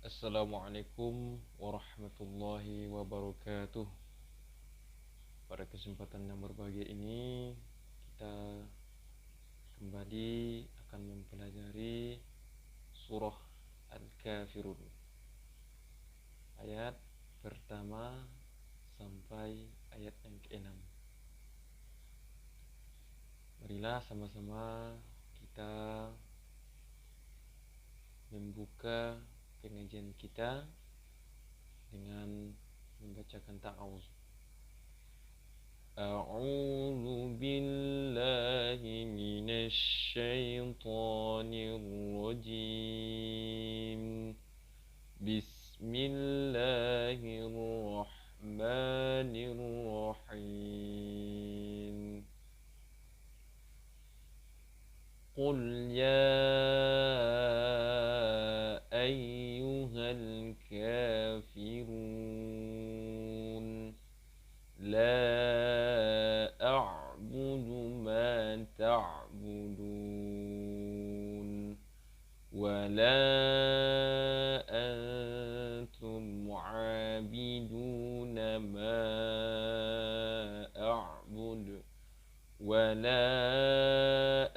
Assalamualaikum warahmatullahi wabarakatuh. Pada kesempatan yang berbahagia ini, kita kembali akan mempelajari surah Al-Kafirun, ayat pertama sampai ayat yang ke-6. Marilah sama-sama kita membuka pengajian kita dengan membacakan ta'awuz. A'udzu billahi minasy syaithanir rajim. Bismillahirrahmanirrahim. Qul ya ayyuhal kafirun la a'budu ma ta'budun wa la antum 'abiduna ma a'budu wa la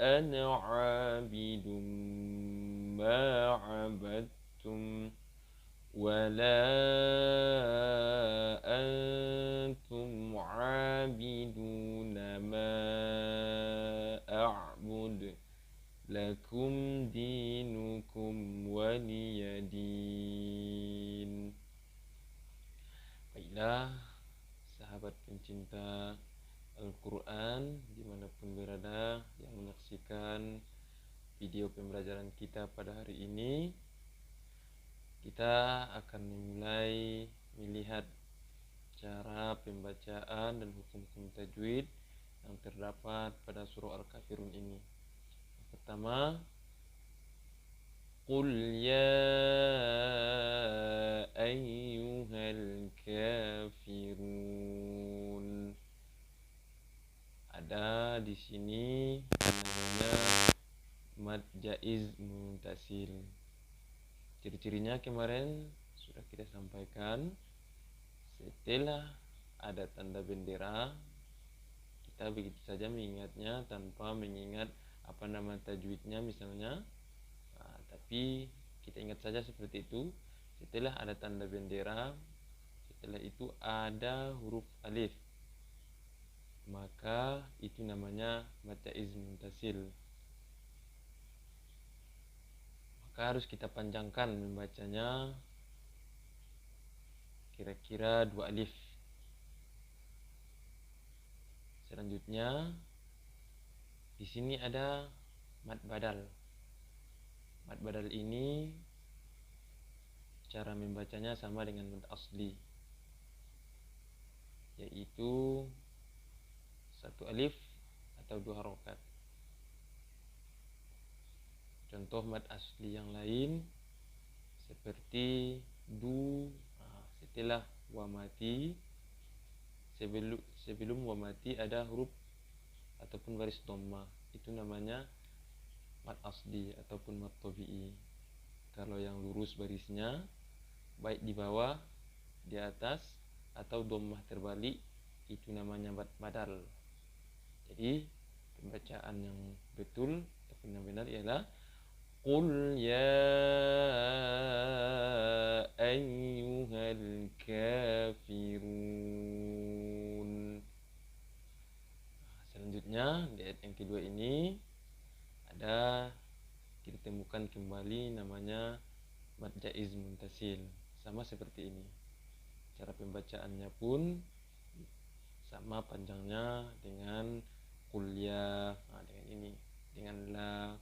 ana 'abidun ma 'abadtum wa la antum 'abiduna ma a'bud lakum dinukum waliyadin. Baiklah, sahabat pencinta Al-Quran dimanapun berada yang menyaksikan video pembelajaran kita pada hari ini, kita akan memulai melihat cara pembacaan dan hukum-hukum tajwid yang terdapat pada surah Al-Kafirun ini. Yang pertama, Qul ya ayyuhal kafirun. Ada di sini namanya mad jaiz muntasil. Ciri-cirinya kemarin sudah kita sampaikan. Setelah ada tanda bendera, kita begitu saja mengingatnya tanpa mengingat apa nama tajwidnya misalnya. Tapi kita ingat saja seperti itu. Setelah ada tanda bendera, setelah itu ada huruf alif, maka itu namanya mad jaiz muntasil. Maka harus kita panjangkan membacanya kira-kira 2 alif. Selanjutnya di sini ada mad badal. Mad badal ini cara membacanya sama dengan mad asli, yaitu 1 alif atau 2 harokat. Contoh mad asli yang lain seperti du, setelah wa mati, sebelum wa mati ada huruf ataupun baris dhamma, itu namanya mad asli ataupun mad tabi'i. Kalau yang lurus barisnya baik di bawah, di atas atau dhammah terbalik, itu namanya mad badal. Jadi pembacaan yang betul ataupun yang benar ialah Qul ya ayyuhal kafirun. Selanjutnya di ayat yang kedua ini ada kita temukan kembali namanya mad jaiz muntasil, sama seperti ini. Cara pembacaannya pun sama panjangnya dengan kuliah, dengan ini, dengan la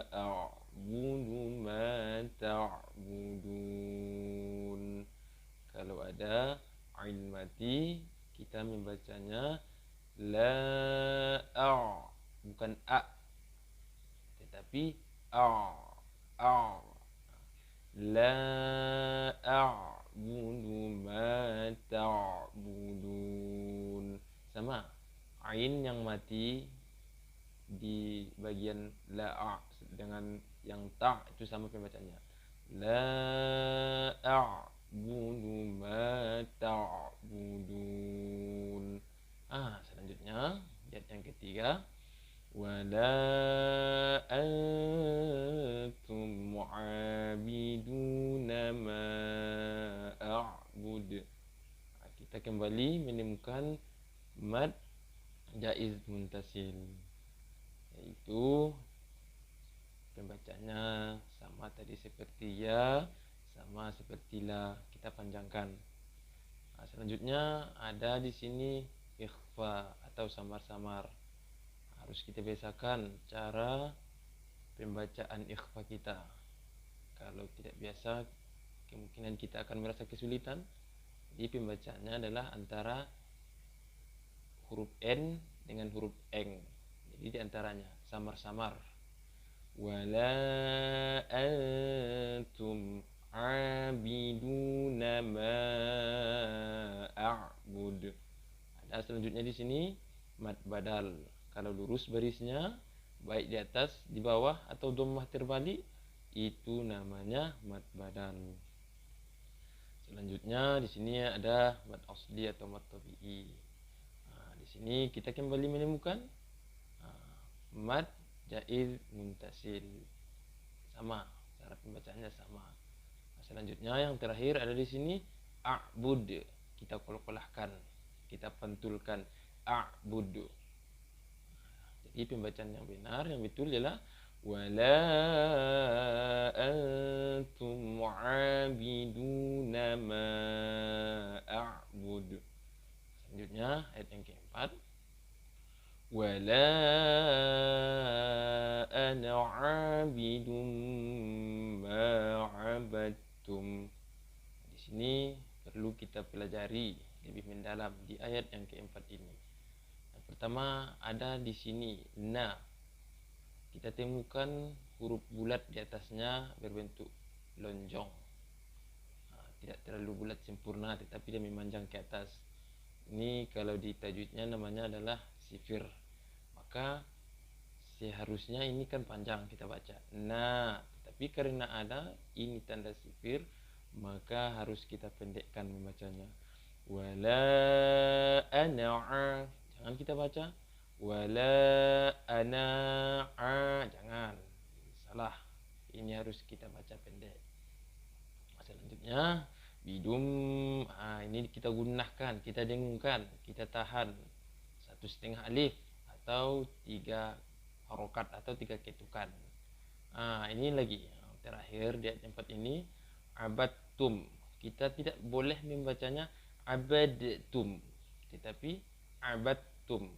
a'budu ma ta'budun. Kalau ada ain mati, kita membacanya la bukan a, tetapi la a'budu ma ta'budun. Sama, ain yang mati di bagian la dengan Yang ta itu sama pembacanya. La a'budu ma ta'budun. Selanjutnya ayat yang ketiga, wala antum mu'abiduna ma a'bud. Kita kembali menemukan mad jaiz muntasil, yaitu pembacanya sama tadi seperti ya, sama seperti la, kita panjangkan. Selanjutnya ada di sini ikhfa atau samar-samar. Harus kita biasakan cara pembacaan ikhfa kita. Kalau tidak biasa, kemungkinan kita akan merasa kesulitan. Jadi pembacaannya adalah antara huruf N dengan huruf eng. Jadi di antaranya samar-samar. Wala antum abiduna ma a'bud. Ada selanjutnya di sini mad badal. Kalau lurus barisnya, baik di atas, di bawah atau dhammah terbalik, itu namanya mad badal. Selanjutnya di sini ada mad asli atau mad tabi'i. Di sini kita kembali menemukan mad jaiz muntasil, sama cara pembacaannya sama. Selanjutnya yang terakhir ada di sini a'bud, kita kol-kolahkan, kita pantulkan a'bud. Jadi pembacaan yang benar, yang betul ialah wala antum mu'abiduna ma a'bud. Selanjutnya ayat yang keempat, wala ana 'abidum ma 'abadtum. Di sini perlu kita pelajari lebih mendalam di ayat yang keempat ini. Yang pertama ada di sini na. Kita temukan huruf bulat di atasnya berbentuk lonjong. Tidak terlalu bulat sempurna, tetapi dia memanjang ke atas. Ini kalau di tajwidnya namanya adalah sifir. Maka seharusnya ini kan panjang kita baca. Nah, tetapi karena ada ini tanda sifir, maka harus kita pendekkan membacanya. Wala ana'a, jangan kita baca wala ana'a, jangan, salah. Ini harus kita baca pendek. Selanjutnya bidum, ini kita gunakan, kita dengungkan, kita tahan 1,5 alif atau 3 harokat atau 3 ketukan. Ini lagi terakhir di ayat 4 ini abadtum. Kita tidak boleh membacanya abadtum, tetapi abadtum,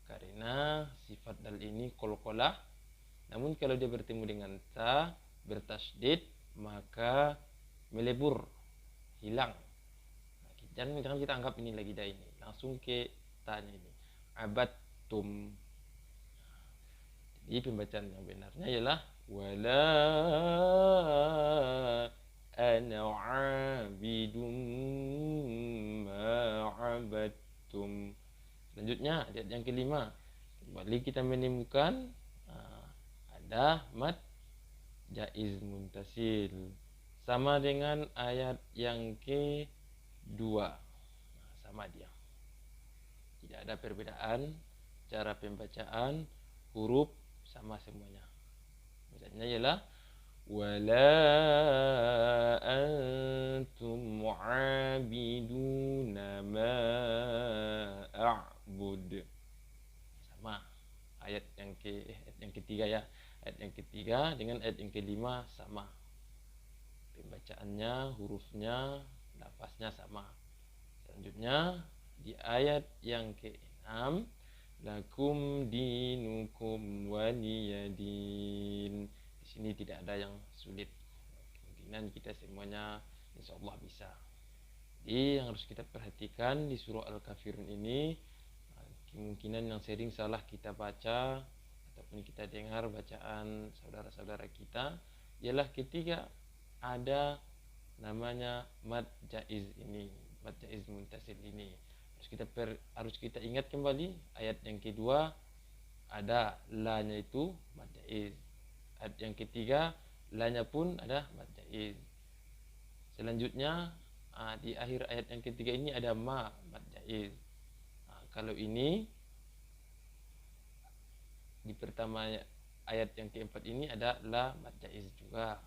karena sifat dal ini qalqalah. Namun kalau dia bertemu dengan ta bertasydid, maka melebur, hilang. Jangan kita anggap ini lagi dah, ini langsung ke ta-nya ini abadtum. Jadi pembacaan yang benarnya ialah wala ana 'abidum ma 'abadtum. Selanjutnya ayat yang kelima, kembali kita menemukan ada mad jaiz muntasil, sama dengan ayat yang kedua. Sama dia, tidak ada perbedaan cara pembacaan, huruf sama semuanya. Misalnya ialah wala antum mu'abiduna ma a'bud. Sama ayat yang ketiga ya. Ayat yang ketiga dengan ayat yang kelima sama. Pembacaannya, hurufnya, lafaznya sama. Selanjutnya di ayat yang ke-6, lakum dinukum waliyadin. Di sini tidak ada yang sulit. Kemungkinan kita semuanya insyaallah bisa. Jadi yang harus kita perhatikan di surah Al-Kafirun ini, kemungkinan yang sering salah kita baca ataupun kita dengar bacaan saudara-saudara kita ialah ketika ada namanya mad jaiz ini, mad jaiz muntasil ini. Harus kita ingat kembali ayat yang kedua ada la-nya itu mad jaiz. Ayat yang ketiga la-nya pun ada mad jaiz. Selanjutnya di akhir ayat yang ketiga ini ada ma mad jaiz. Kalau ini di pertama ayat yang keempat ini ada la mad jaiz juga.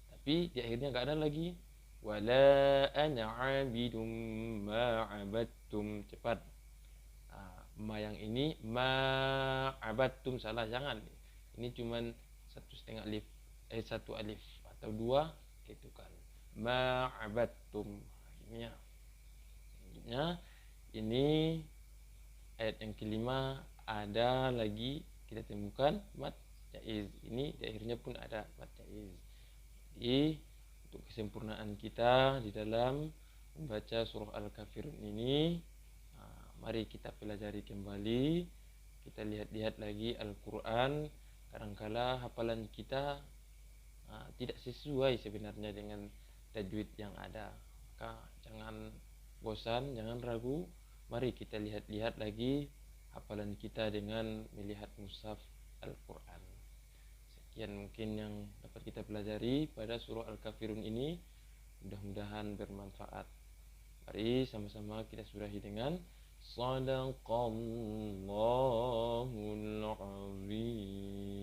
Tapi di akhirnya enggak ada lagi. Wala ana 'abidum ma 'abadtum. Cepat. Ma yang ini ma 'abadtum, salah, jangan. Ini cuman satu alif atau dua gitu kan. Ma 'abadtum. Selanjutnya ini ayat yang kelima ada lagi kita temukan mad jaiz. Ini di akhirnya pun ada mad jaiz. Jadi untuk kesempurnaan kita di dalam membaca surah Al-Kafirun ini, mari kita pelajari kembali, kita lihat-lihat lagi Al-Quran. Kadangkala hafalan kita tidak sesuai sebenarnya dengan tajwid yang ada. Maka jangan bosan, jangan ragu. Mari kita lihat-lihat lagi hafalan kita dengan melihat mushaf Al-Quran. Sekian mungkin yang dapat kita pelajari pada surah Al-Kafirun ini. Mudah-mudahan bermanfaat. Mari sama-sama kita surahi dengan Shadaqallahul Azim.